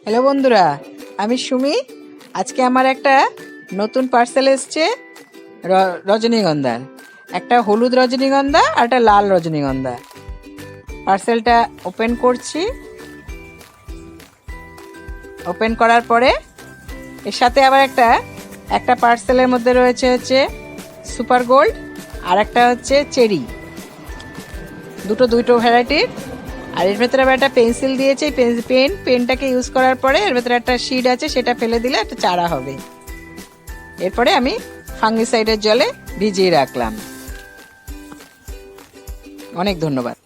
Hello বন্ধুরা, আমি সুমি। আজকে আমার একটা নতুন পার্সেল এসছে রজনীগন্ধার। একটা হলুদ রজনীগন্ধা আর একটা লাল রজনীগন্ধা। পার্সেলটা ওপেন করছি। ওপেন করার পরে এর সাথে আবার একটা পার্সেলের মধ্যে রয়েছে হচ্ছে সুপার গোল্ড আর একটা হচ্ছে চেরি, দুটো ভ্যারাইটির। আর এর ভেতরে আবার একটা পেন্সিল দিয়েছে। পেনটাকে ইউজ করার পরে এর ভেতরে একটা শিড আছে, সেটা ফেলে দিলে একটা চারা হবে। এরপরে আমি ফাঙ্গিসাইডের জলে ভিজিয়ে রাখলাম। অনেক ধন্যবাদ।